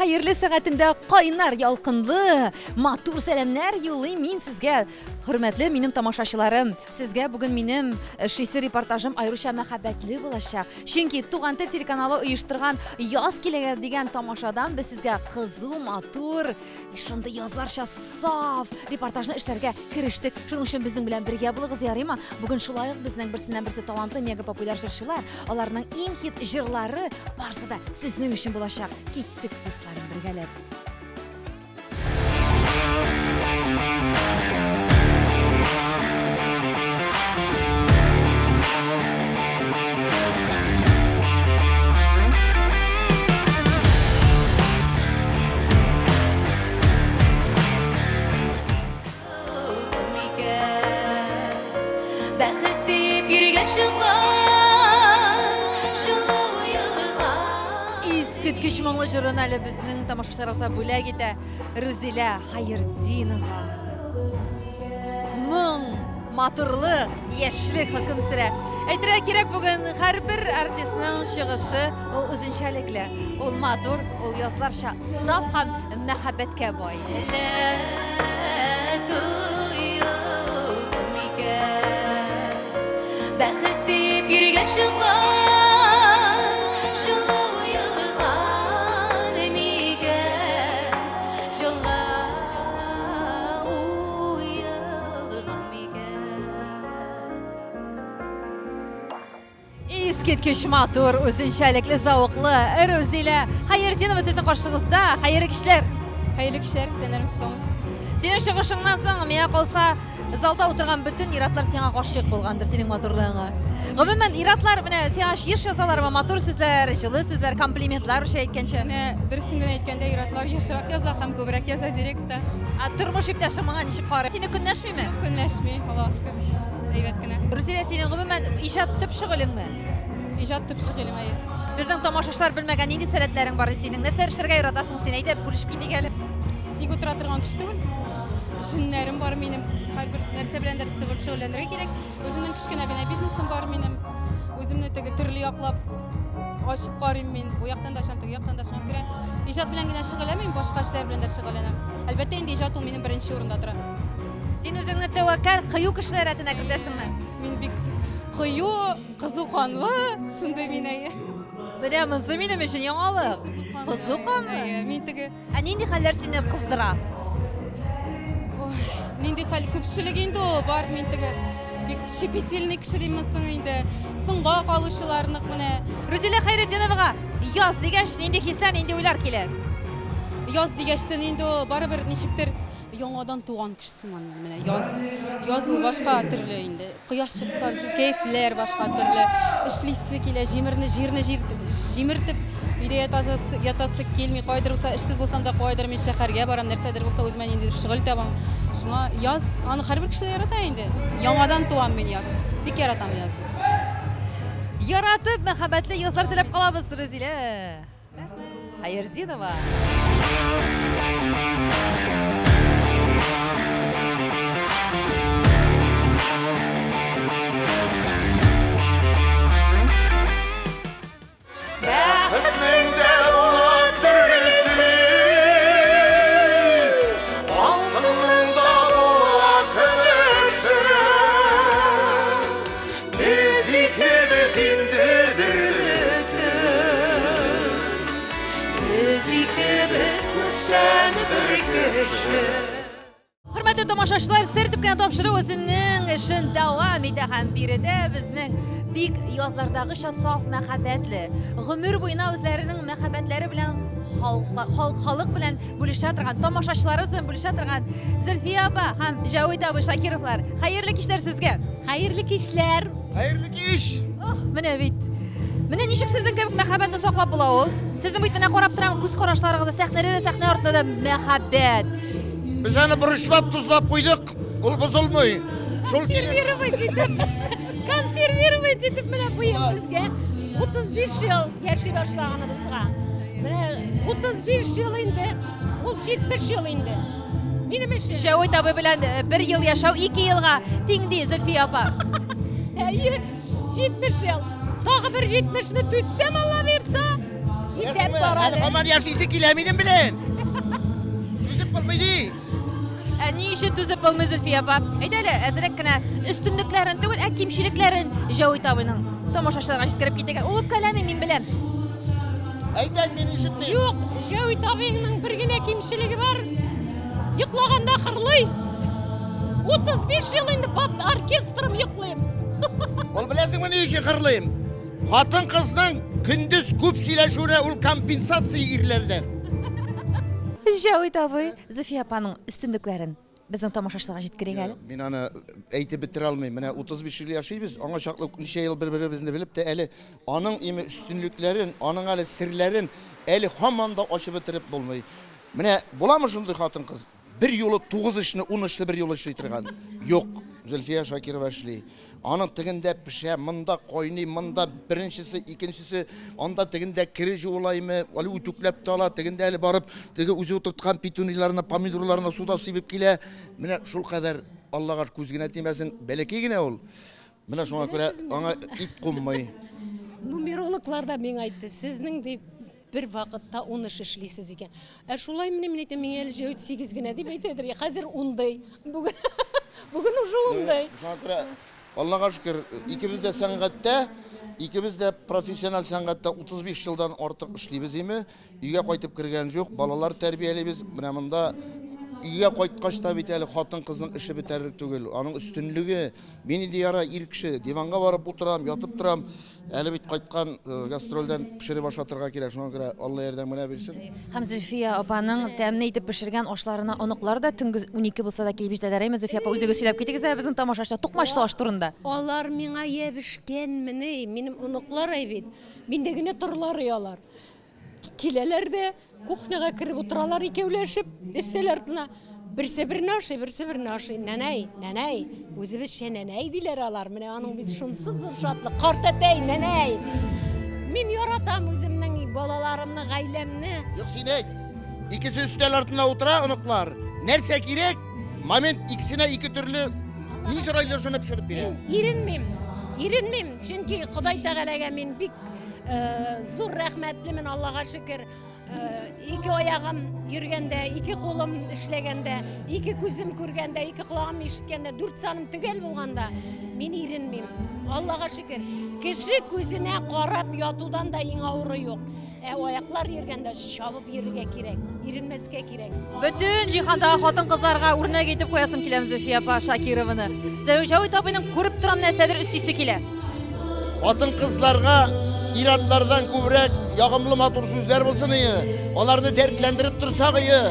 hayırlı saatinde kaynar yalqınlı, matur selamlar yollayım min sizge. Hürmetli benim tamaşaçılarım, sizge bugün benim şisi reportajım ayrıca mehabetli bulaşacak. Çünkü Tuğan Tel teлеканалы uyuşturgan yaz kelege degan tamaşadan biz sizge kızı, matur, şunda yazlarca saf reportajını işlerge kiriştik. Şunun için bizim bilen birge bulığız yarıyma. Bugün şulayık bizden birisinden birisi talantlı, mega popüler jırşılar. Onlarının en hit jırları varsa da sizin için bulaşacak. Gittik dostlarım birgeler. Kütkiş moңлы жырын әлі біздің тамашашыларымызға бөлек ете Рузилә Хайырдинова. Мың, матурлы, яшьлек хөкем сүрә. Әйтергә кирәк, бүген һәрбер артистның чыгышы ул үзенчәлекле. Ул матур, ул язларча саф һәм мәхәббәткә бай. Бәхет дип йөргән Ketkiş matur, özünçəlikli, zavıqlı, Ruzilә Хайырдинова sizin qarşınızda. Hayırlı kişiler. Hayırlı kişiler, senlerim siz olmasınız. Senin çıkışından sonra meye qalsa, zalda oturgan bütün iratlar sana qaşıq bolğandır, senin maturluğuna. Gümümən iratlar, sana şiir yazarlar, matur sizler, жылы sizler, komplimentlar, şey etkənçə. Dürüstüngün etkəndə iratlar yaşarak yazaq, hem köbürək yaza direktə. Turmuş iptaşı mağa nişik qarı. Seni künləşmi mi? Künləşmi, Allah'a şükür. Evet günə. Ruzilә, senin gümümən icad tüp şığılın mı? İcad tüp şığılım, hayır. Bizden tamaşaçılar bilmegen neydi seyretlerin var senin? Ne seyretlerge yaratasın sen? Eyde buluşup gidi gelip. Tek otura turgan kişi değil. Düşünlerim var benim. Her bir nerse bilen de sıvır şölenlere gerek. Özümün kiçkine gene biznesim var benim. Özümle tege türlü yaklap açıp qarayım ben. Bu yaktan da aşan, yaktan da aşan göre. İcad bilen gene şığılamayım, başka işler bilen de şığılanam. Elbette indi icad ol benim birinci orunda tura. Sen özünü tevakkal, kıyı kişiler etine gidesin mi? Ben bir kıyı, kızı kanlı, şunda mineye. Bana mızı benim için yangalık. Kızı kanlı. Men tege. Nindi haller seni kızdıra? Nindi hal köpçülük indi o var men tege. Bir şepetelnik kişilimsin indi. Sınğa kalışılarınık mene. Ruzilә Хайырдиновага yaz degeç nindi hisler nindi uylar keler. Yaz degeçten indi o baribir nişiktir. Yangadan tuğan kişisiman mene yazıl başka türlü indi. Kıyaş çıksa keyifler başka türlü. İşlisi kile jimirtip İde yatası kelmey kaydırılsa, işsiz bolsam da kaydır men şäherge baram, nersedir bolsa özümen indi şıgıl tabam. Şuna yaz, аны her bir kişi yarata indi. Yangadan tuğan men yaz. Bir yaratam yaz. Yaratıp mehabetli yazlar tilep kalabız Ruzilә Хайырдинова. Hürmetli tamaşaçılar, sertip gene tapşırı özünün işin devam ede hem biride bizning big yazlardagı saf mehabetli, ömür boyuna özlerinin mehabetleri bilen halk bilen buluşa turgan tamaşaçılarımız bilen buluşa turgan Zülfiye apa hem Javit abi Shakirovlar. Hayırlı kişiler sizge. Hayırlı kişiler. Hayırlı iş. Oh, mene bit. Mene nişik sizden kebik mehabetni saklap bula ol? Sizin bit mene qarap turam göz qarашlarыгызda sahne ortada da mehabet. Biz onu buruşlap tuzlap koyduk. Ol bozulmuyor. Konservировать etip mene bu yıl bizge 35 yıl yaşay başlaganыбызга. Mene 35 yıl indi, ol 70 yıl indi. Benim için. Javit abi bilen bir yıl yaşav 2 yılga tengdi Zülfiye apa. 70 yıl. Tağı bir 70'ni tütsem Allah verse Исәп бар Hadi әле. aman yaşayısı kileminin bilen. Yüzük bulmaydı. Ни өчен түзеп булмый Зөлфия апа? Әйдә әле, әзрәк кенә өстенлекләрен түгел, кимчелекләрен Җавит абыйның тамашачыларга җиткереп китәгән. Ул каләме мин беләм. Aydan beni işitmeyin. Юк, Җавит абыйның бер генә кимчелеге бар. Йоклаганда хырлый. 35 ел инде бат оркестрым йоклыйм. Ol bilesin ne işi kırlayım. Hatın kızның gündüz küp söyleşuğuna ul kompensasiya irlerden. Җавит абый Зөлфия апаның өстенлекләрен безнең тамашачыларга җиткерик әле. Мен аны әйтеп бетерә алмыйм. Менә 35 ел яшыйбыз. Аңа чаклы ничә ел бер-беребезне белеп тә әле аның име өстенлекләрен, аның әле серләрен әле һаман да ачып бетереп булмый. Менә буламы шундый хатын кыз? Bir yolu 9 işini 10 işli bir yolu işley turgan. Yok. Zülfiya Şakirova işley. Anın tiginde pişe, mında koyni, mında birincisi, ikincisi, onda tiginde kirici olayımı, ali utuklep tala, tiginde eli barıp, tigi uzi oturtkan pitunilarına, pomidorlarına suda sıyıp kile. Mine şul kadar Allah'a kuzgine demesin, belki yine ol. Mine şuna göre ona ip konmayı. Нумерологлар да мен айтты, сезнең дип bir вакытта 10 эш эшлисез икән. Шулай мен әйтәм, мин әле 8 генә дип әйтәдер. Хәзер 10дай. Бүген уже 10дай. Şuna göre Allah'a şükür ikimiz de sanatта, ikimiz de profesyonel sanatта 35 yıldan artık işleybiz imi. Үйгә кайтып кергән юк, балалар тәрбиялебез. Менә монда үйгә кайткач та бит әле хатын кызның эше бетәрлек түгел. Аның өстенлеге мине дияра ир кеше диванга барып утырам, ятып торам. Әле бит кайткан гастрольдән пешереп ашатырга кирәк. Шуңа күрә Алла ярдәменә бирсен. Һәм Зөлфия апаның тәмле итеп пешергән ашларына оныклар да төнге 12 булса да килеп җитәләр. Зөлфия апа үзегез сөйләп китегез әле безнең тамашачы тукмачлы аш турында. Алар миңа ябышкәнмени, минем оныклар әйбит. Миндә генә торлар ялар. Киләләр дә кухняга кирип утыралар икәүләшеп, өстәл артына. Берсе берне ашый, берсе берне ашый. Нәнәй, нәнәй, үзебезчә нәнәй диләр алар. Менә аның бит шунсыз шатлык. Карт әтәй, нәнәй. Мин яратам үземнең балаларымны, гаиләмне. Yok sen әйт. İkisi üstel altına otura onuklar. Nerse kirek, moment ikisine iki türlü ni soraylar şuna pişirip biri. Иренмим, чөнки Ходай Тәгаләгә мин бик зур рәхмәтлемен, Аллага шөкер. Ике аягым йөргәндә, ике кулым эшләгәндә, ике күзем күргәндә, ике колагым ишеткәндә, 4 саным төгәл булганда, мин иренмим. Аллага шөкер. Кеше күзенә карап ятудан да иң авыры юк. Аяклар йөргәндә чабып йөрергә кирәк, иренмәскә кирәк. Бөтен җиһандагы хатын кызларга үрнәк итеп куясым килә Зөлфия апа Шакированы. Җавит абыйның күреп торам нәрсәдер өстисе килә. Hатын kızlarga iratlardan kübrek, yağımlı matur sözler bulsun iyi. Onlarını dertlendirip dursak iyi.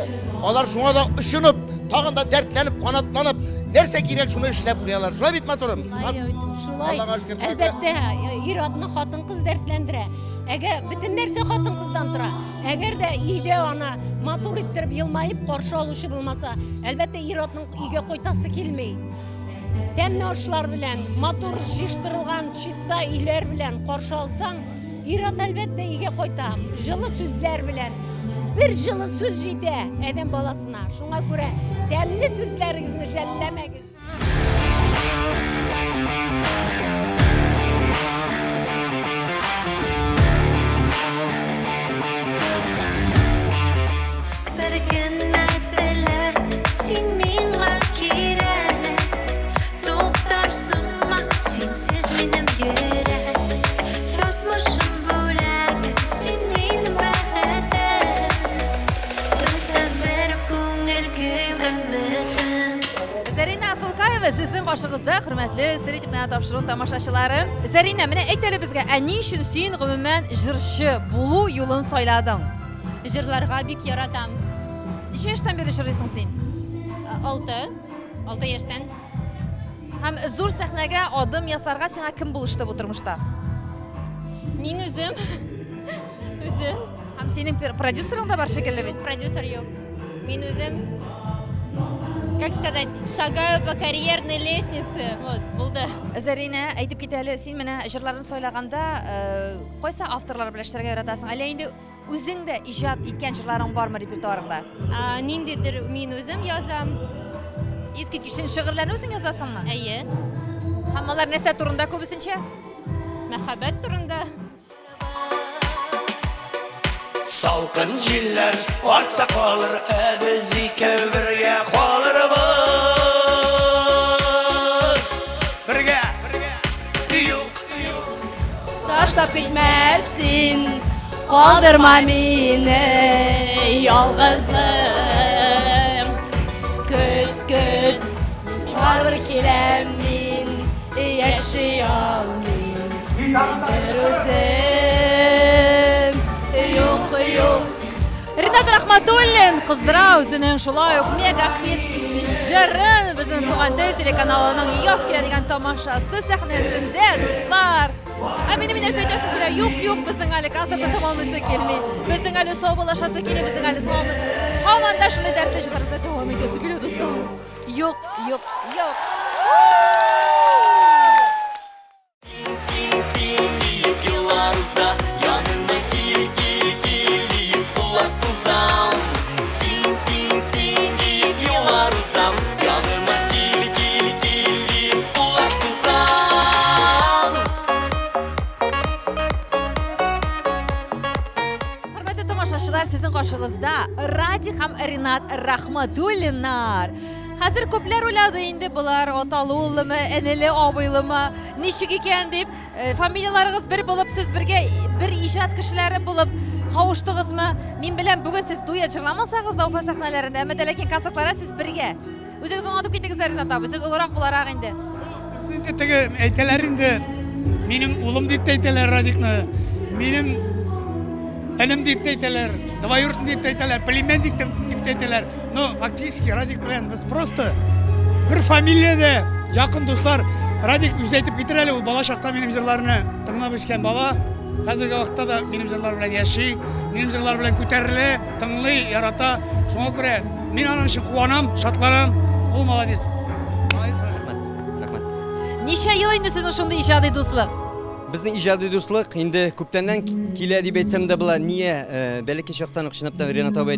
Onlar şuna da ışınıp, tağın da dertlenip, kanatlanıp, nerse kirek şunu işlep kıyalar. Şuna bit maturum. Шулай. Аллага шүкер. Әлбәттә, ир-атны хатын-кыз дәртләндерә. Әгәр бөтен нәрсә хатын-кыздан тора. Әгәр дә өйдә аны матур иттереп, елмаеп каршы алучы булмаса, әлбәттә ир-атның өйгә кайтасы килми. Тәмле ашлар белән, матур җыштырылган чиста өйләр белән каршы алсаң, ир-ат әлбәттә өйгә кайта. Җылы сүзләр белән. Bir җылы сүз җитә адәм баласына. Шуңа күрә тәмле сүзләрегезне шәлләмәгез. Зарина Асылкаева сезнең каршыгызда, хөрмәтле Сер итеп тапшыру тамашачылары. Зарина, менә әйт әле безгә, ни өчен син гомумән җырчы булу юлын сайладың? Җырларга бик яратам. Ничә яшьтән бирле җырлыйсың син? 6 яшьтән. Һәм зур сәхнәгә адым ясарга сиңа кем булышты бу тормышта? Мин үзем. Үзем. Һәм синең продюсерың да бар шикелле бит. Продюсер юк. Мин үзем, как сказать, шагаю по карьерной лестнице. Вот, булды. Зарина, әйтеп кит әле, син менә җырларын сайлаганда кайсы авторлар белән эшләргә яратасың? Әллә инде үзең дә иҗат иткән җырларың бармы репертуарыңда? Ниндидер мин үзем язам. Искиткеч син шигырьләрне үзең язасыңмы? Әйе. Һәм алар нәрсә турында күбесенчә? Мәхәббәт турында. Salqın jiller orta qalır, biz ikəv birgə qalırıq. Birgə. Taşlap gitmesin, kaldırma beni yalgızım. Küt, var bir kiremin, yaşayalım. Bir özüm, yok. Rinat Rahmatullin kızdıra özünün şulay yok mega hit jırın bizim Tuğandı telekanalının yaz keladigan tamaşası sahnesinde dostlar. Benim bir narsa aytasım kela yok bizim hali konsertda tamamlasa kelmey. Bizim hali so'balaşasa kelmey, bizim hali tamam. Hamanda shunday dardlashlarimiz davom etasi kela dostlar. Yok. Sin deyip yıllar uza, yanıma gel deyip bularsın zam. Sin deyip yıllar uzam, yanıma gel deyip bularsın zam. Hurmatli tomoshabchilar, sizning qarshingizda Radik ham Rinat Rahmatullinlar. Hazır ko'plar o'yladi endi bular otalı'mi, eneli, obiylimi, nechik ekan deb familiyalaringiz bir bo'lib, siz birga bir ijod kishilari bo'lib qovushdingizmi? Men bilan bugun siz duet jirlamasangiz da Ufa sahnalarida, lekin konsertlarda siz birga. O'zingiz unutib ketdingiz Rinat abi, siz o'laroq bo'laroq endi. Endi tege aytalar endi mening o'g'lim deb aytalar Radikni. Mening inim deb aytalar, двоюродный deb aytalar, племянник deb aytalar. No, faktически Radik bilan biz просто bir familiyada yaqin do'stlar. Radik o'zi aytib ketirali, u bola chaqda mening jillarni tinglab o'sgan bola. Hozirgi vaqtda da mening jillar bilan yashay, mening jillar bilan ko'tarili, tinglay, yarata. Shunga ko'ra men ana shu quvonam, shodlanam. U молодец. Rahmat. Necha yil endi sizning shunday ijodiy do'stlik? Bizning ijodiy do'stlik endi ko'pdandan keladi deb aytsam da bular niye belki şoqdan qishnabda Rinat abi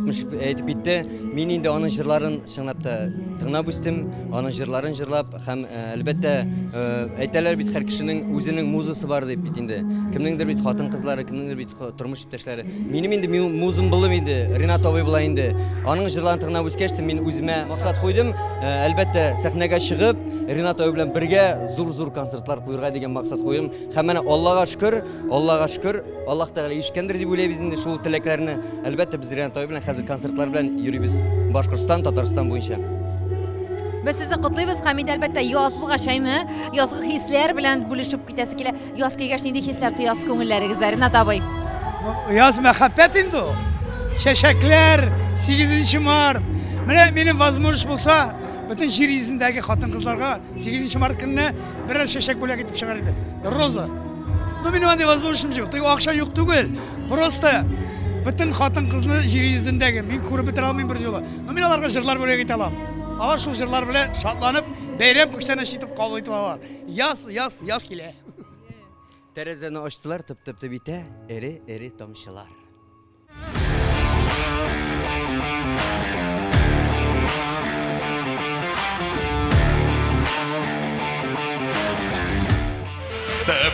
aytib bitdi. Men endi onun jırlarin şinglabda tinglab o'sdim, onun jırlarin jırlab ham albatta aytalar bit har kishining o'zining muzasi bor deb bit endi. Kimningdir bit xotin qizlari, kimningdir bit turmush iпташлari. Mening endi muzim bo'lib endi Rinat abi bilan endi onun jırlarini tinglab o'sgach men o'zimga maqsad qo'ydim. Albatta sahnaga chiqib Rinat abi bilan birga zo'r konsertlar qo'yirga degan maqsad qo'ydim. Hamma Allah'a şükür, Allah Teala eshitgandir deb o'ylaymiz endi shu tilaklarni. Albatta biz Rinat abi bilan hozir konsertlar bilan yuribmiz. Boshqirdiston, Tatariston bo'yicha. Biz sizni qutlaymiz. Hamid albatta yozgi g'ashaymi, yozgi hislar bilan bo'lishib ketasiz kelar. Yoz kelgach nega hislar tuyasiz ko'ngillaringizda Rinat abi? Yoz muhabbet endi o. Şeşekler, 8 mart. Mening возможность bo'lsa, bütün yer yuzidagi xotin qizlarga 8 mart kunini birer şeşek bo'lak etib chiqar edi. Roza. No mening bunday возможностьim yo'q. Akşam yo'q tugul. Просто bütün xotin qizni yer yuzidagi men ko'rib bitira olmayman bir yo'la. No men ularga jırlar bo'lak eta olaman. Alar shu jırlar bilan shodlanib, bayram kuchdan eshitib qabul etib olalar. Yaz kele. Terazani ochdilar, tip bita, eri tomchilar.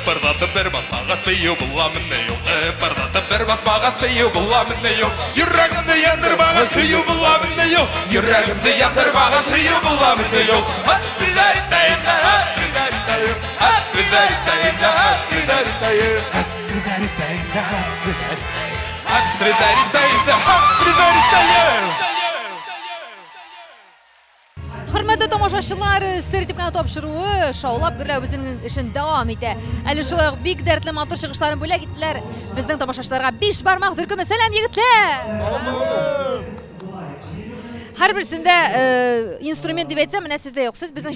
Pırdatıp bir basmağız beyu bulamını yok. Pırdatıp bir basmağız beyu bulamını yok. Yüreğimde yandırmağız beyu bulamını yok. Yüreğimde yandırmağız beyu bulamını yok. Hasridaritayım da hasridaritayım. Hasridaritayım da hasridaritayım. Hasridaritayım da hasridaritayım. Hasridaritayım da hasridaritayım. Hurmatli tomoshabchilar, sertifikat topshiruvi shovlab kirib o'zining ishini davom etdi. Hali shu bek dardli motor chiqishlarini bo'lak etdilar. Bizning tomoshabchilarga 5 barmoq turkumi salom yigitlar. Har birisida instrument deb aytsam, mana sizda yo'q. Siz bizning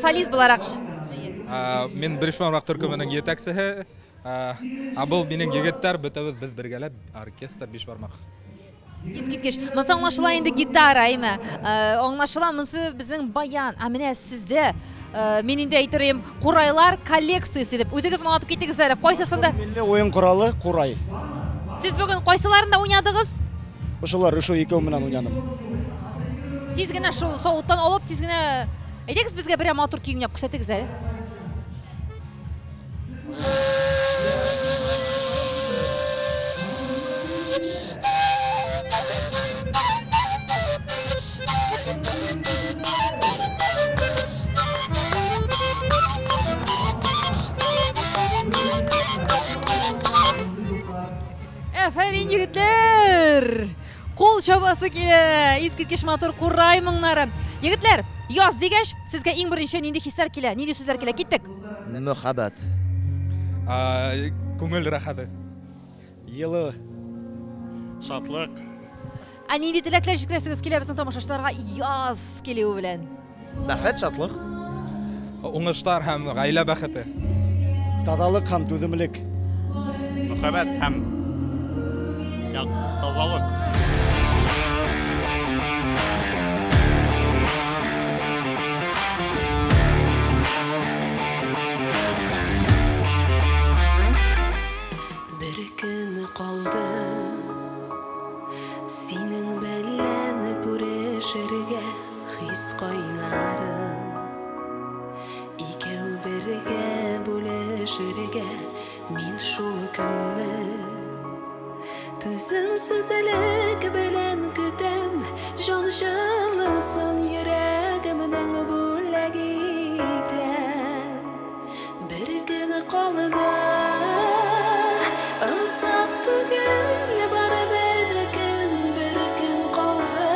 solist bo'laroq. Men 5 barmoq turkumining yetakchisi. Bu mening yigitlar bitamiz biz birgalab orkestr 5 barmoq. Eskitkish, mesela anlaşılan indi gitaraymi? Anlaşılan mesela bizim bayan, amine sizde men indi aytırayım, quraylar kolleksiyasi deb. O'zingiz uni otib ketdingiz, qaysisida? Milli o'yin quroli quray. Siz bugun qaysilarida o'ynadingiz? O'shalar shu ikkovi bilan o'ynadim. Tezgina shu sovuqdan olib, tezgina aytingiz bizga bir motor kiyim yap ko'rsatingiz. Әфәрин егетләр! Кол чабасы килә. Искиткеч матур курай моңнары. Егетләр, яз дигәч, сезгә иң беренче нинди хисләр килә? Нинди сүзләр килә? Киттек. Мөхәббәт. Күңел рәхәте. Йылы. Шатлык. Нинди теләкләр җиткерәсегез килә безнең тамашачыларга яз килүе белән? Бәхет, шатлык. Уңышлар һәм гаилә бәхете. Тазалык һәм түземлек. Мөхәббәт һәм тазалык. Bir gün kaldı senin belləni күрешергә хис кайнарым. Икәү бергә бүлешергә мин шул көнне түземсезлек белән көтәм. Җан җылысын йөрәгемнең бүләге итәм. Bir gün kaldı ысак түгел бары bir gün kaldı.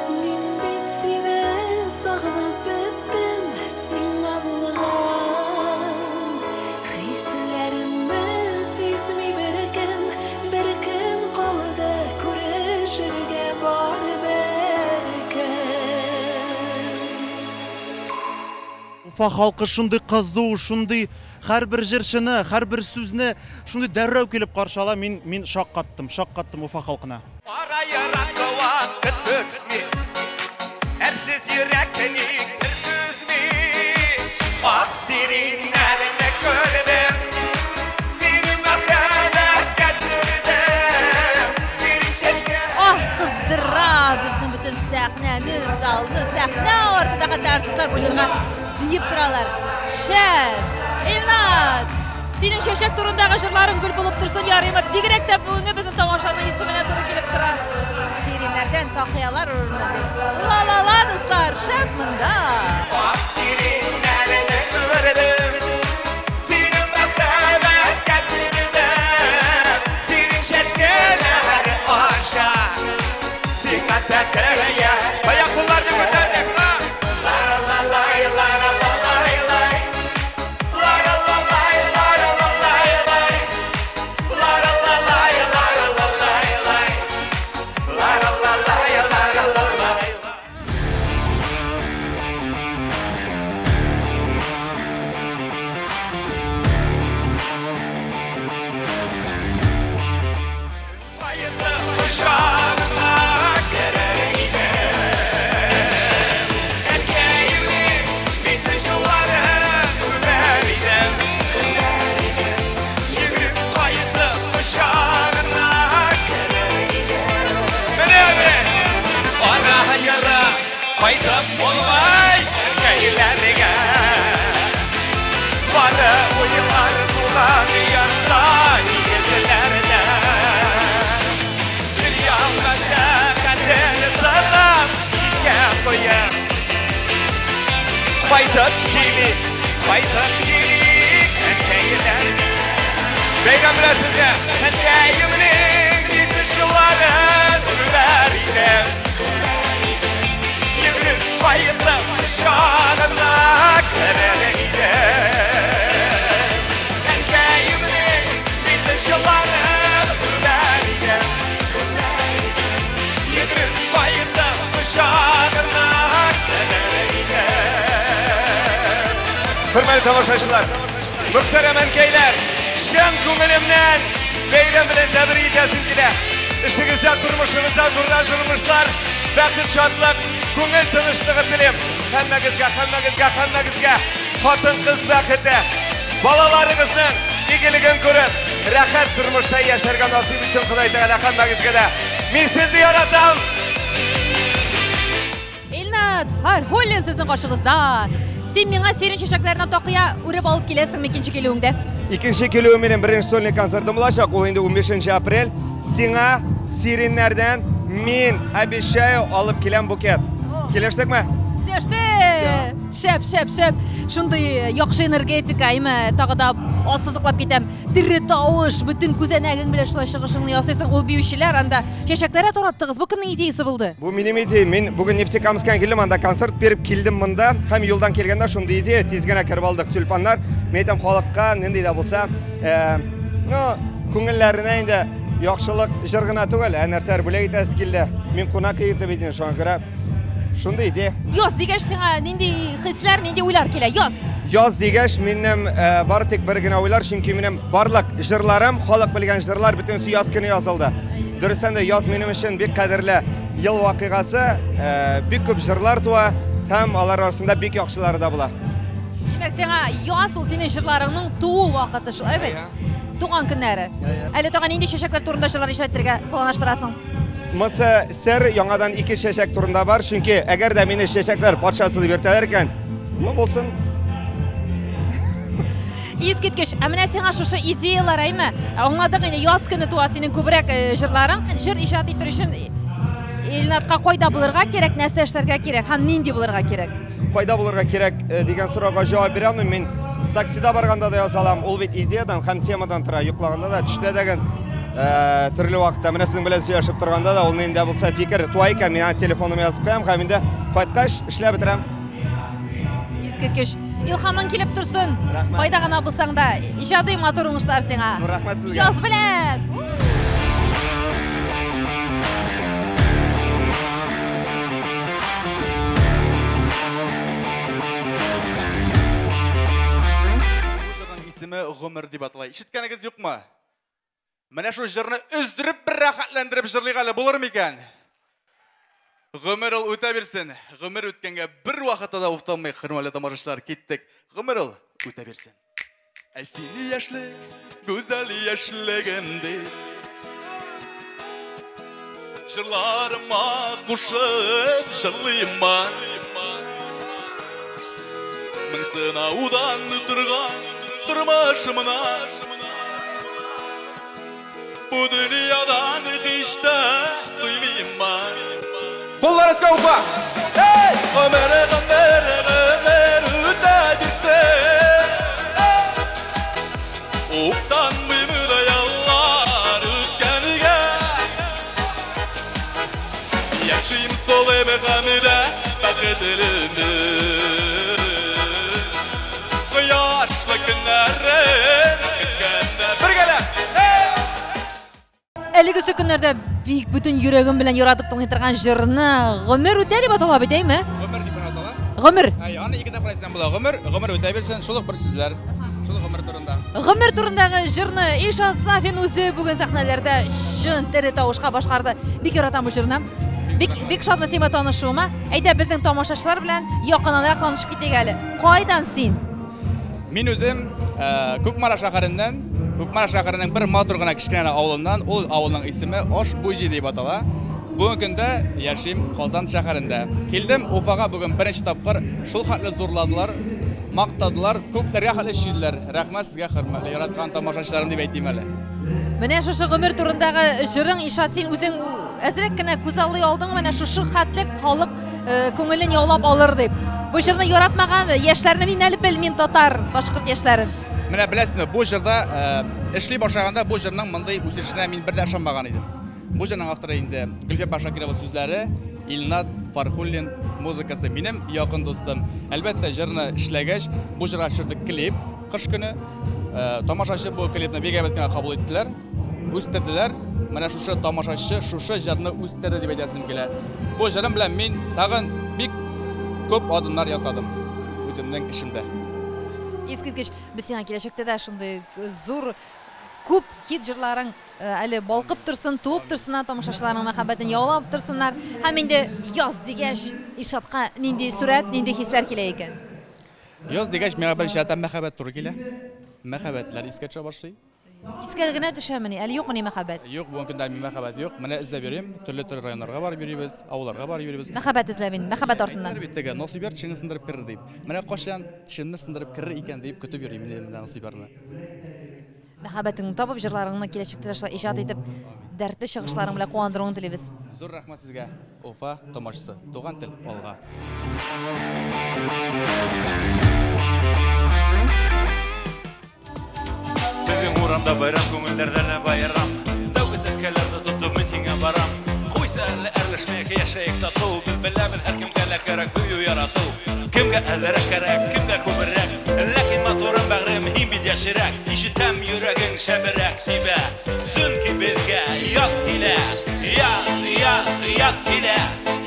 Мин бит сине сагынып беттем, син алдыган. Хисләремне сизми bir gün kaldı. Күрешергә бары bir gün. Уфа халкы шундый кызу, шундый һәрбер җырчыны, һәрбер сүзне шундый дәррәү килеп каршыла. Мин шаккаттым Уфа халкына. Ara yarakta vakit dökmi, ersiz yürekini kırsızmi. Ah sirinlerine gördüm, seni mehbet getirdim. Sirin şeşke... Kızdыра безнең бөтен сәхнәне, залны, сәхнә артындагы артистлар бу җырга биеп торалар. Шәп, Илнат, синең чәчәк турындагы җырларың гүл булып торсын ярыймы? Бигрәк тә бүгенге безнең тамашаның исеменә туры килеп тора. Сириннәрдән тақыялар үрмәде. Ла-ла-ла, дуслар, шәп монда. Sirinlerine gördüm, seni mehbet getirdim. Sirin şeşkeler aşa, sina teteriye. Bayak kullarını götürdük la. Lara la lay, lara la lay lay. Lara la lay, lara la lay lay. Lara la lay, lara la lay lay. Lara la lay, lara la lay lay. Kuşağına kereyde erkeğimi bitişuları verdim. Yürüp kayıtlı kuşağına kereyde beraber ana yara kayıtıp olmay erkeklerine varı uyular bulan yanında izlerde. Baytat gibi erkekler. Peygamber size erkeğimin bitişuları verdim. Yürüp bayıtlı kuşağına kereyde. Erkeğimin bitişuları verdim. Yürüp bayıtlı kuşağına kereyde. Hürmetli tamaşaçılar, muhterem enkeyler, şen köngülümden beyram bilen tebrik edesim kile. İşinizde, turmuşunuzda zurdan zurmuşlar, vakit şatlık, köngül tınışlığı dilim. Hemmegizge, hatın kız vakiti, balalarınızın iyiligin görüp, rahat turmuşta yaşarga nasip etsin Xuday Teala hemmegizge de. Min sizi yaratam. Илнат, Холлин сезнең каршыгызда. Син миңа сирин чәчәкләренә тақыя үреп алып киләсеңме икенче килүеңдә? İkinci kilom benim birinci sольный konsertim olacak. O indi 15 aprel. Sina Sirinlerden min обещаю alıp kilen buket. Kileştik mi? яшьте. Шәп. Шундый яхшы энергетика, име, тагы да ассызыклап китәм. Тире тавыш, бүтән күзәнәгең белән шулай чыгышыңны ясыйсың. Ул биючеләр анда чәчәкләр тараттыгыз. Бу кемнең идеясе булды? Бу минем идея. Мин бүген Нефтекамскка килдем, анда концерт берип килдем монда. Һәм юлдан килгәндә шундый идея, тиз генә киреп алдык тюльпаннар. Мен әйтәм халыкка нинди дә булса, күңелләренә инде яхшылык җыр гына түгел, нәрсәләр бүләк итәсе килде. Мин кунак итеп бит шуңа күрә. Шундый идея. Яз дигәч сиңа нинди хисләр, нинди уйлар килә? Яз. Яз дигәч минем бары тик бер генә уйлар, чөнки минем барлык җырларым, халык белгән җырлар бөтенсе яз көне язылды. Дөрестән дә яз минем өчен бик кадерле ел вакыйгасы, бик күп җырлар туа һәм алар арасында бик яхшылары да була. Димәк, сиңа яз ул синең җырларыңның туу вакыты шул, әйбәт. Туган көннәре. Әле тагын нинди чәчәкләр турында җырлар ишәтергә планлаштырасың? Мысы сер яңадан 2 чәчәк турында бар, чөнки әгәр дә мине чәчәкләр патшасы дип йөртәләр икән, ну булсын. Искиткеч, менә сиңа шушы идеялар әйме? Аңладың инде яз көне туа синең күбрәк җырларың. Җыр иҗат итер өчен Илнатка кайда булырга кирәк, нәрсә эшләргә кирәк һәм нинди булырга кирәк? Кайда булырга кирәк дигән сорауга җавап бирә алмыйм. Мин таксида барганда да язалам, ул бит идеядан һәм темадан тора. Йоклаганда да, төштә дәген төрле вакытта менә синең белән сөйләшеп торганда да ул нинди булса фикер туа икән, мин телефоныма язып куям һәм инде кайткач эшләп бетерәм. Искиткеч, илһамың килеп торсын. Кайда гына булсаң да, иҗади матур уңышлар сиңа. Рәхмәт сезгә. Яз белән. Исеме Гомер дип аталай. Ишеткәнегез юкмы? Менә шу җырны өздереп бер рәхәтләндереп җырлыйк әле булырмы икән? Гомер ул үтә бирсен. Гомер үткәнгә бер вакытта да уфтанмый, хөрмәтле тамашачылар, киттек. Гомер ул үтә бирсен. Әй сине яшьле, гүзәл яшьлегемдә җырларыма кушып җырлыйммы? Мин сынаудан торган тормышымна bu dünyadan hiç de duymuyum. Kollar üstüne ufa. Hey! Ömer ötebilsin. Utanmayayım da yallar ötkenige. Yaşayayım sol emeğimde bakıdırımı. Yaşlı günlerim kırkende. Bir gele! Әлеге көннәрдә бик бүтән йөрәгем белән яратып тыңлый торган җырны Гомер үтә дип атала бит, әйме? Гомер дип атала. Гомер. Аны ике дә фразадан була. Гомер үтә бирсен, шулык бер сүзләр. Шулык Гомер турында. Гомер турындагы җырны Ишат Сафин үзе бүген сәхнәләрдә шын тере тавышка башкарды. Бик яратам бу җырны. Бик шатмы сиңа танышуыма. Әйдә безнең тамашачылар белән якыннанрак танышып китик әле. Кайдан син? Мин үзем Күкмара шәһәренең бер матур гына кичкенә авылыннан, ул авылның исеме Ашбуҗи дип атала. Бүген көндә яшим Казан шәһәрендә. Килдем Уфага бүген беренче тапкыр, шул хәтле зурладылар, мактадылар, күпләргә хәтле ширләр. Рәхмәт сезгә, хөрмәтле яраткан тамашачыларым дип әйтим әле. Менә шушы Гомер турындагы җырың Ишат, син үзең әзрәк кенә күз аллый алдың, менә шушы хәтле халык күңелен яулап алыр дип. Бу җырны яратмаган яшьләрне мин әле белмим, татар, башкорт яшьләрен. Менә беләсезме, бу җырда эшли башлаганда бу җырның мондай үсешенә мин бер дә ышанмаган идем. Бу җырның авторы инде Гөлфия Башакирова сүзләре, Илнат Фархуллин музыкасы, минем якын дустым. Әлбәттә җырны эшләгәч, бу җырга төшердек клип, кыш көне. Тамашачы бу клипны бик әйбәт кенә кабул иттеләр, үстерделәр. Менә шушы тамашачы шушы җырны үстерде дип әйтәсем килә. Бу җырым белән мин тагын бик күп адымнар ясадым үземнең эшемдә. Искиткеч, без сиңа киләчәктә дә шундый зур күп хит җырларың әле балкып торсын, туып торсыннар, тамашачыларның мәхәббәтен яулап торсыннар. Һәм инде яз дигәч Ишатка нинди сурәт, нинди хисләр килә икән? Яз дигәч миңа бер җирдә мәхәббәт туры килә. Мәхәббәтләр искә төшә башлый. Искә генә төшәмени, әле юкмы мәхәббәт? Юк, бу көндә мәхәббәт юк. Менә эзләп йөрим, төрле районнарга барып йөрибез, авылларга барып йөрибез. Мәхәббәт эзләп инде, мәхәббәт артыннан. Әлбәттә, Насыйбар тишеңне сындырып керер дип. Менә кашан тишемне сындырып керер икән дип көтеп йөрим инде Насыйбарны. Мәхәббәтеңне табып, җырларыңны киләчәктә шулай иҗат итеп дәртле чыгышларың белән куандыруын телибез. Зур рәхмәт сезгә, Уфа тамашасы, туган тел алга. Бugün uğramda bayram, көңілдерден байрам. Тәуге сәскәләрді тұтып мен һиңа барам. Қойса әлі әрләшмәйік, яшәйік тату. Біз беләбез һәр кемгә лә кәрәк бию ярату. Кемгә әлләрәк кәрәк, кемгә күберәк. Ләкин матурым бәгърем һин бит яшерәк. Ишетәм йөрәгең шәберәк тибә. Сөнки безгә ят килә. Ят килә.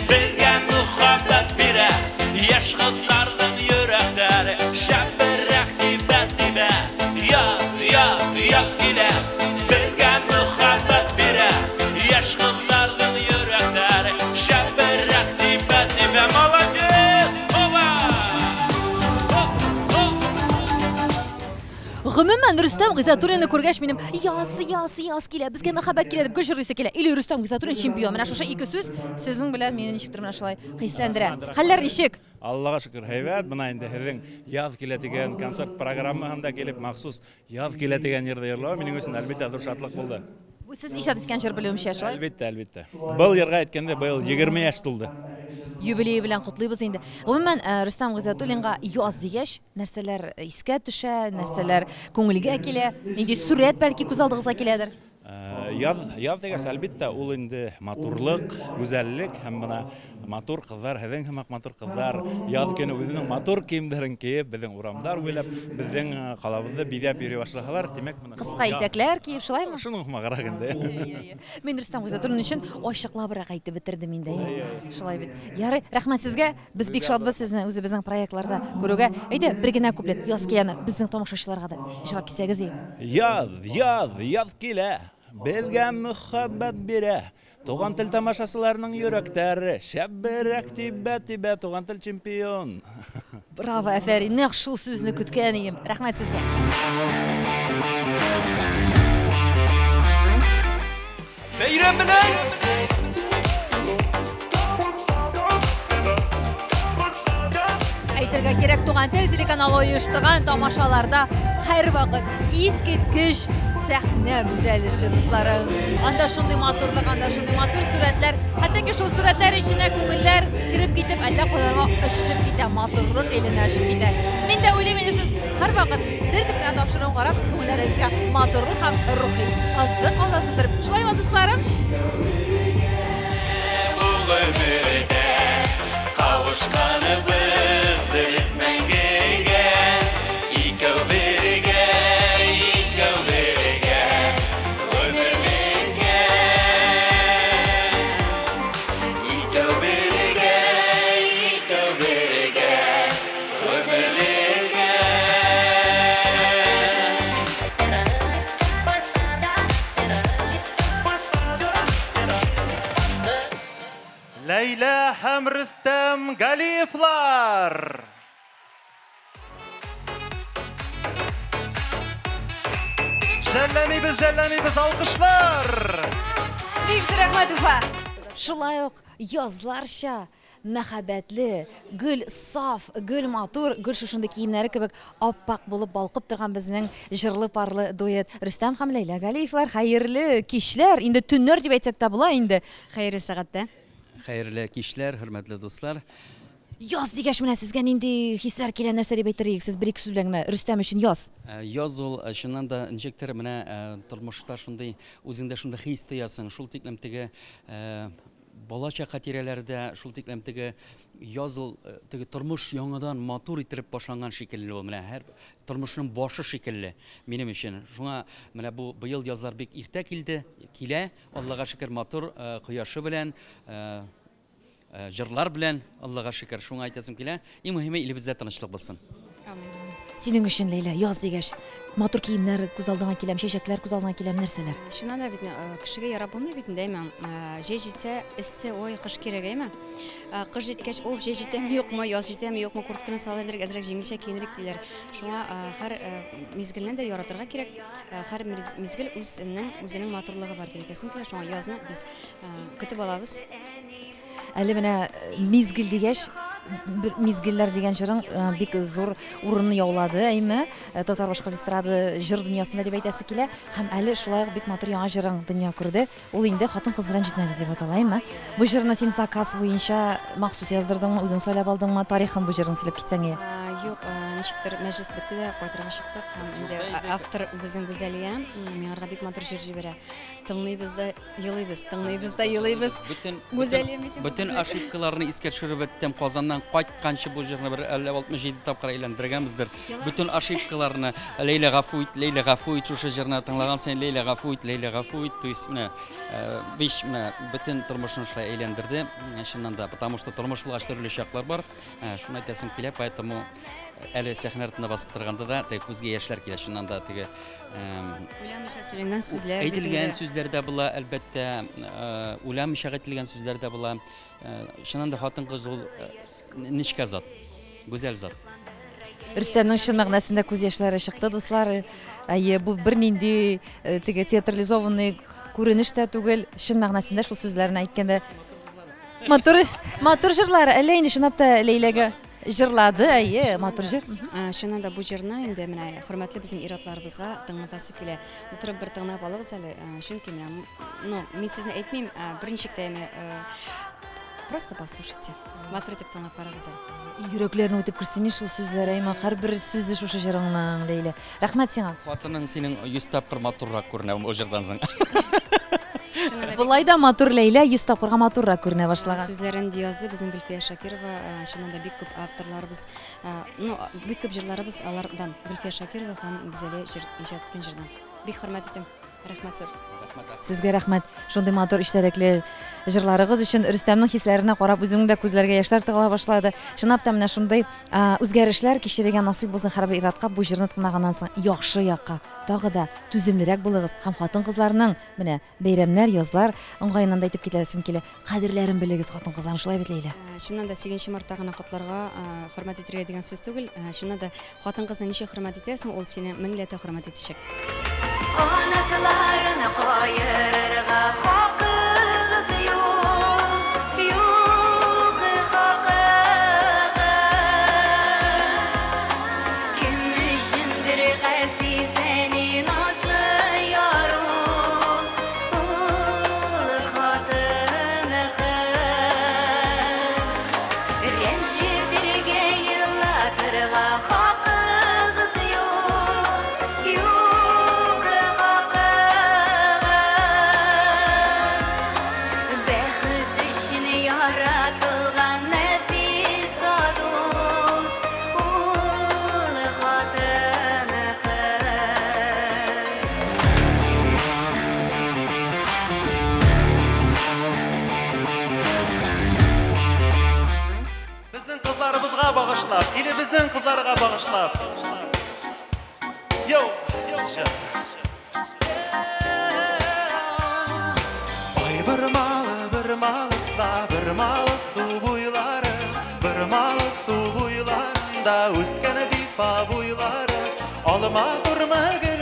Безгә мөхәббәт бирә. Яшь кызларның йөрәкләре шәберәк тибә. Ят килә. Безгә мөхәббәт бирә. Яшь кызларның йөрәкләре шәберәк тибә. Молодец! Гомумән Рөстәм Гыйззәтуллинны күргәч минем яз килә, безгә мәхәббәт килә дип гөжрүсе килә. Или Рөстәм Гыйззәтуллин чемпион. Менә шушы ике сүз сезнең белән мине ничектер менә шулай хисләндерә. Хәлләр ничек? Аллаға шükür һәйбәт. Менә инде һезнең яз килә дигән концерт программаһында килеп махсус яз килә дигән җирдә йырлау минең өчен әлбәттә зур шатлык булды. Бу сез иҗат иткән җыр белүемчә шулай. Әлбәттә. Был йырга әйткәндә быел 20 яшь тулды. Юбилей белән котлыйбыз инде. Гомумән Рөстәм Гыйззәтуллинга яз дигәч, нәрсәләр искә төшә, нәрсәләр күңелгә килә, нинди сурәт бәлки күз алдыгызга киләдер. Яз дигәс әлбәттә ул инде матурлык, гүзәллек һәм менә матур кызлар, һәзең һәм матур кызлар яз көне үзенең матур киемнәрен киеп, безнең урамдар буйлап, безнең калабызны бизәп йөри башласалар, димәк менә кыска итәкләр киеп шулаймы? Шуның хәмарак инде. Мин Рөстәм Гыйззәтуллин өчен ачыклабрак әйтеп бетердем инде. Шулай бит. Ярый, рәхмәт сезгә. Без бик шатбыз сезне үзебезнең проектларда күрүгә. Әйдә, бер генә куплет яз киләне безнең тамашачыларга да җырлап китсәгез. Яз килә. Безгә мөхәббәт бирә. Туган тел тамашасыларның йөрәкләре шәберәк тибә, туган тел чемпион. Браво, афәрин. Нәкъ шул сүзне көткән идем. Рәхмәт сезгә. Бәйрәм белән әйтергә кирәк, туган тел телеканалы оештырган тамашаларда һәр вакыт искиткеч сәхнә бизәлеше дусларым. Анда шундый матурлык, анда шундый матур сүрәтләр, хәтта шул сүрәтләр içine күңелләр киреп китеп, әллә кайларга ышып китә, матурлык эленә ышып китә. Мин дә уйлыйм, сез һәр вакыт сертификат белән тапшыруга карап, күңелләрегезгә матурлык һәм рухи азык аласыздыр. Шулаймы дусларым? Kavuşkanımız resmengeye İkov birge Ömürlüğe İkov birge Ömürlüğe Ләйлә һәм Рөстәм Галиевлар. Жәлләмибез, алкышлар. Бик рәхмәт, Уфа. Шулай ук язларча мәхәббәтле, гөл саф, гөл матур, гөл шушындай киемнәре кебек аппак булып балкып торган безнең җырлы парлы дуэт Рөстәм һәм Ләйлә Галиевлар. Хәерле кичләр, инде төннәр дип әйтсәк тә була инде. Хәерле сәгатьтә. Хәерле кичләр, хөрмәтле дуслар. Яз дигәч менә сезгә нинди хисләр килә, нәрсә дип әйтергә? Сез бер-ике сүз белән генә Рөстәм өчен яз. Яз ул чыннан да ничектер менә тормышта шундый үзеңдә шундый хис тоясың, шул тиклем теге балача хатирәләрдә шул тиклем теге яз ул теге тормыш яңадан матур итеп башланган шикелле ул, менә һәр тормышның башы шикелле минем өчен. Шуңа менә бу быел язлар бик иртә килә, Аллага шөкер, матур кояшы белән, җырлар белән, Аллага шөкер. Шуңа әйтәсем килә, иң мөһиме илебездә тынычлык булсын. Синең өчен Ләйлә, яз дигәч матур киемнәр күз алдыңа киләм, чәчәкләр күз алдыңа киләм, нәрсәләр? Шуннан да бит кешегә ярап булмый бит инде, әймән. Җәй җитсә, эссе, ой, кыш кирәк, әймән. Кыш җиткәч, оф, җәй җитәме, юкмы, яз җитәме, юкмы, куртканы салырлык, әзрәк җиңелчә киенерик диләр. Шуңа һәр мизгелне дә яратырга кирәк. Һәр мизгел үзенең матурлыгы бар дип әйтәсем килә. Шуңа язны без көтеп алабыз. Әле менә мизгел дигәч, bir мизгелләр дигән җырың бик зур урынны яулады, әйме? Татар башкорт эстрады җыр дөньясында дип әйтәсе килә. Һәм әле шулай ук бик матур яңа җырың дөнья күрде. Ул инде хатын-кызлардан җитмәгез дип атала, әйме? Бу җырны син заказ буенча махсус яздырдыңмы, үзең сөйләп алдыңмы, тарихын бу җырын сөйләп китсәң иде. Юк, ничектер мәҗлес бетте дә кайтырга чыктык. Һәм инде автор безнең Гүзәлия миңа бик матур җыр җибәрә. Тыңлыйбыз да елыйбыз, тыңлыйбыз да елыйбыз. Бүтән ошибкаларны искә төшереп беттем. Казаннан кайтканчы бу җырны бер 50-67 тапкыр әйләндергәнбездер. Бүтән ошибкаларны Лейла Гафуит шушы җырны тыңлаган сен Лейла Гафуит, то есть менә виш менә бүтән тормышын шулай әйләндерде. Шуннан да, потому что тормыш булгач төрле чаклар бар. Шуны әйтәсем килә, поэтому әле сәхнә артында басып торганда да күзгә яшьләр килә. Шуннан да теге уйламыйча сөйләнгән сүзләр, әйтелгән сүзләр дә була, әлбәттә, уйламыйча әйтелгән сүзләр дә була. Шуннан да хатын-кыз ул нечкә зат, гүзәл зат. Рөстәмнең чын мәгънәсендә күз яшьләре чыкты, дуслар. Бу бернинди теге театрализованный күренеш тә түгел, чын мәгънәсендә шул сүзләрне әйткәндә матур җырлар, әллә инде чынлап та Ләйләгә җырлады, матур җыр. Шуннан да бу җырны инде менә хөрмәтле безнең ир-атларыбызга тыңлатасы килә. Утырып бер тыңлап алыгыз әле, чөнки менә, мин сезне әйтмим, берничектә просто послушайте. Матур итеп тыңлап карагыз. Йөрәкләрне үтеп керсен шул сүзләр, әйме һәрбер сүзе шушы җырыңның, Ләйлә. Рәхмәт сиңа. Хатының синең 100 тапкыр матуррак күренә бу җырдан соң. Булай да матур Ләйлә 100 тапкырга матуррак күренә башлаган. Сүзләрен язды безнең Гөлфия Шакирова, шуннан да бик күп авторларыбыз, бик күп җырларыбыз алардан Гөлфия Шакирова һәм Гүзәлия иҗат иткән җырдан. Бик хөрмәт итәм. Рәхмәт сез. Сезгә рәхмәт. Шундый матур эшләрекле җырларыгыз өчен Рөстәмнең хисләренә карап үземнең дә күзләргә яшьләр тыгыла башлады. Чынлап та менә шундый үзгәрешләр кичерергә насыйп булсын һәрбер ир-атка бу җырны тыңлаганнан соң яхшы якка, тагы да түземлерәк булыгыз һәм хатын-кызларның менә бәйрәмнәр, язлар ыңгаеннан да әйтеп китәсем килә. Кадерләрен белегез хатын-кызларны, шулай бит Ләйлә. Чыннан да 8 мартта гына котларга хөрмәт итәргә дигән сүз түгел. Чыннан да хатын-кызны ничек хөрмәт итәсең, ул сине меңләтә хөрмәт итәчәк. Qanatlarını qoyurga haqığız yo'q, yo'q haqığız. Kim uchundir qaysi sening asli yorim, ul xotini qiz. Renchidirga yillarga haqığız yo'q, yo'q. Bağışlap, ilimizden kızlarına bağışlap. Yo, Ay bir malı su buyları, bir malı su buylarında üsken zifa buyları. Alma durma gir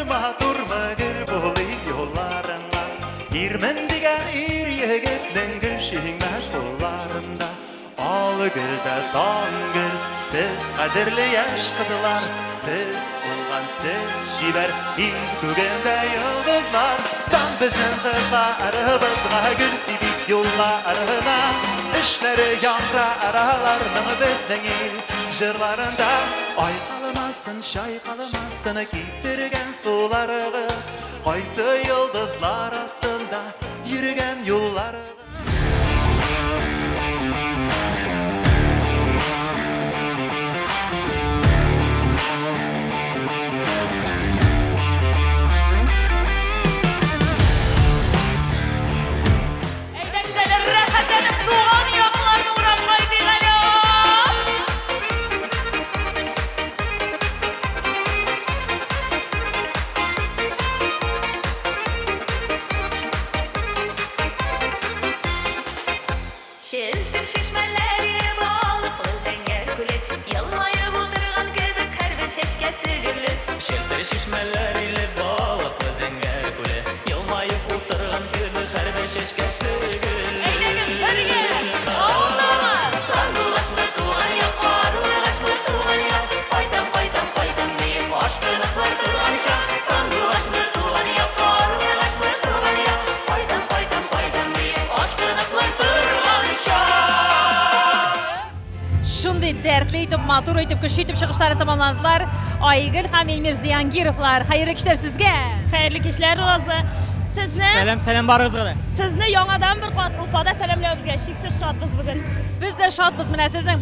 bulayım yollarında. İrmen digen ir yegitlen gülşinmez kollarında. Al gülde dan gül, siz kadirli yaş kızlar, siz olgan siz şiver, ilk gügende yıldızlar. Tam bizim kızlarımızga gül sivik yollarına, işleri yanra aralarının bizden jırlarında. Ay kalmasın, şay kalmasın, gittirgen sularımız, kaysı yıldızlar astında yürügen yollarımız. итеп, матур итеп, кеше итеп чыгышлары тамамландылар. Айгөл һәм Эльмир Зиянгировлар, хәерле кичләр сезгә. Хәерле кичләр Роза. Сезне Сәлам барыгызга да. Сезне яңадан бер кат Уфада сәламләүбезгә шиксез шатбыз бүген. Без дә шатбыз. Менә сезнең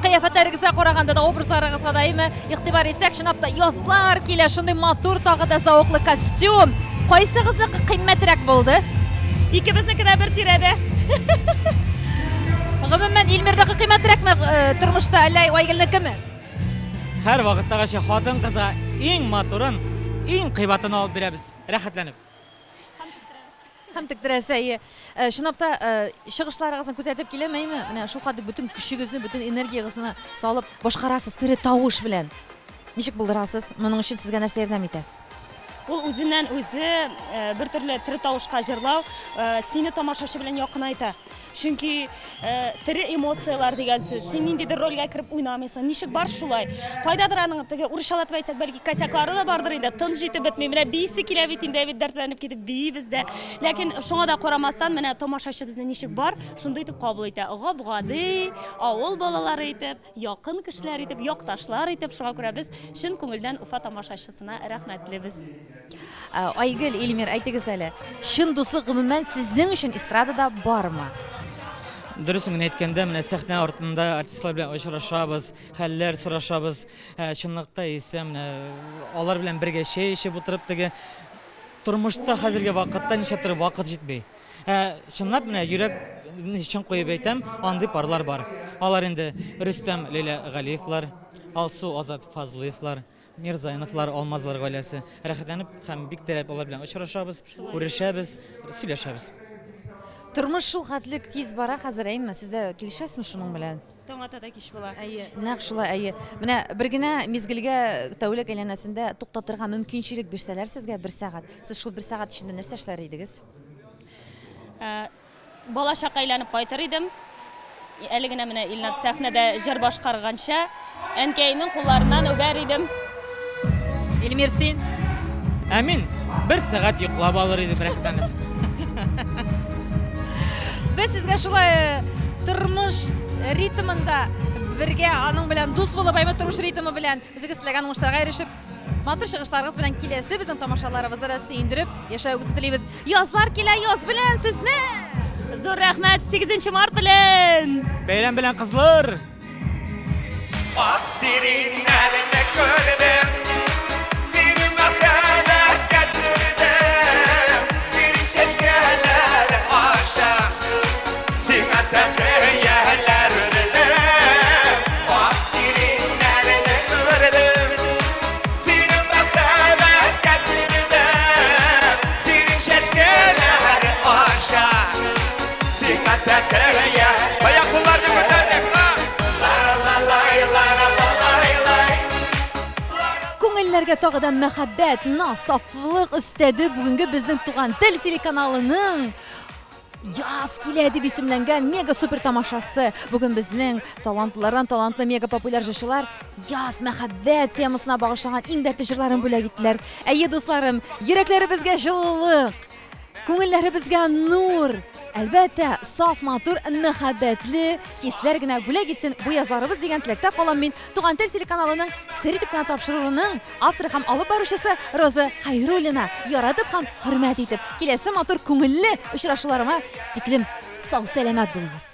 кыяфәтләрегезгә караганда да, образларыгызга да игътибар итсәк, шунапта язлар килә, шундый матур, тагы да зауыклы костюм. Кайсыгызныкы кыйммәтрәк булды? Икебезнеке дә бер тирәдә. Гомумән Эльмирнеке кыйммәтрәкме тормышта, әллә Айгөлнекеме? Һәр вакыттагыча хатын кызга иң матурын, иң кыйбатын алып бирәбез. Рәхәтләнеп. Һәм тектирәсәе. Шунапта чыгышларыгызны күзәтеп киләмәйме? Менә шул кадәр бүтән көчегезне, бүтән энергиягызны салып башкарасыз тере тавыш белән. Ничек булдырасыз? Моның өчен сезгә нәрсә ярдәм итә? Ул үзеннән үзе бер төрле тере тавышка җырлау сине тамашачы белән якынайта. Чөнки тере эмоциялар дигән сүз. Син ниндидер рольгә кирип уйнамыйсың. Ничек бар шулай? Кайдадыр аның теге урысчалатып әйтсәк, бәлки косяклары да бардыр инде. Тын җитеп бетми. Менә биисе килә бит инде, бит дәртләнеп китеп биибез дә. Ләкин шуңа да карамастан, менә тамашачы безне ничек бар, шундый итеп кабул итә. Габгады, авыл балалары итеп, якын кешеләр итеп, якташлар итеп, шуңа күрә без чын күңелдән Уфа тамашачысына рәхмәтлебез. Айгөл, Эльмир, әйтегез әле. Чын дуслык гомумән сезнең өчен эстрадада бармы? Дөресен генә әйткәндә, менә сәхнә артында артистлар белән очрашабыз, хәлләр сорашабыз. Чынлыкта исә менә алар белән бергә чәй эчеп утырып, теге тормышта хәзерге вакытта ничәтер вакыт җитмәй. Чынлап менә йөрәк чын куеп әйтәм, андый парлар бар. Алар инде Рөстәм Лейла Галиевлар, Алсу Азат Фазлыевлар, Мирзайновлар, Алмазлар гаиләсе. Рәхәтләнеп һәм бик тәләп алар белән очрашабыз, күрешәбез, сөйләшәбез. Тормыш шул хәтлек тиз бара хәзер, әйме? Сездә килешәсезме шуның белән? Таң ата да кич була. Әйе, нәкъ шулай, әйе. Менә бер генә мизгелгә тәүлек әйләнәсендә туктатырга мөмкинчелек бирсәләр сезгә 1 сәгать. Сез шул 1 сәгать эчендә нәрсә эшләр идегез? Балачак әйләнеп кайтыр идем. Әле генә менә Илнат сәхнәдә җыр башкарганча, әнкәйнең кулларыннан үбәр идем. Эльмир, син? Әмин, 1 сәгать йоклап алыр идем рәхәтләнеп. Без сезгә шулай тормыш ритмында бергә аның белән дус булып, әйме тормыш ритмы белән үзегез теләгән уңышларга ирешеп, матур чыгышларыгыз белән киләсе безнең тамашаларыбызны да сөендереп яшәүегезне телибез. Язлар килә, яз белән сезне. Зур рәхмәт 8 март белән. Бәйрәм белән кызлар. Ак сириннәрне күрдем, сине мәхәббәткә төрдем, сирин чәчкәләр аша, сиңа тәкәяләр өрдем. Ак сириннәрне күрдем, сине мәхәббәткә төрдем, сирин чәчкәләр аша, сиңа тәкәяләр. Баякулларны күтәрдек. Күңелләргә тагы да мәхәббәт, насафлык өстәде бүгенге безнең туган тел телеканалының Яз килә дип исемләнгән мега супер тамашасы. Бүген безнең талантлылардан талантлы мега популяр җырчылар яз мәхәббәт темасына багышланган иң дәртле җырларын бүләк иттеләр. Әйе дусларым, йөрәкләребезгә җылылык, күңелләребезгә нур. Әлбәттә, саф, матур, мәхәббәтле хисләр генә бүләк итсен бу язарыбыз дигән теләктә калам мин. Туган тел телеканалының сер итеп кенә тапшыруының авторы һәм алып баручысы Роза Хайруллина яратып һәм хөрмәт итеп киләсе матур күңелле очрашуларыма тиклем сау сәламәт булыгыз.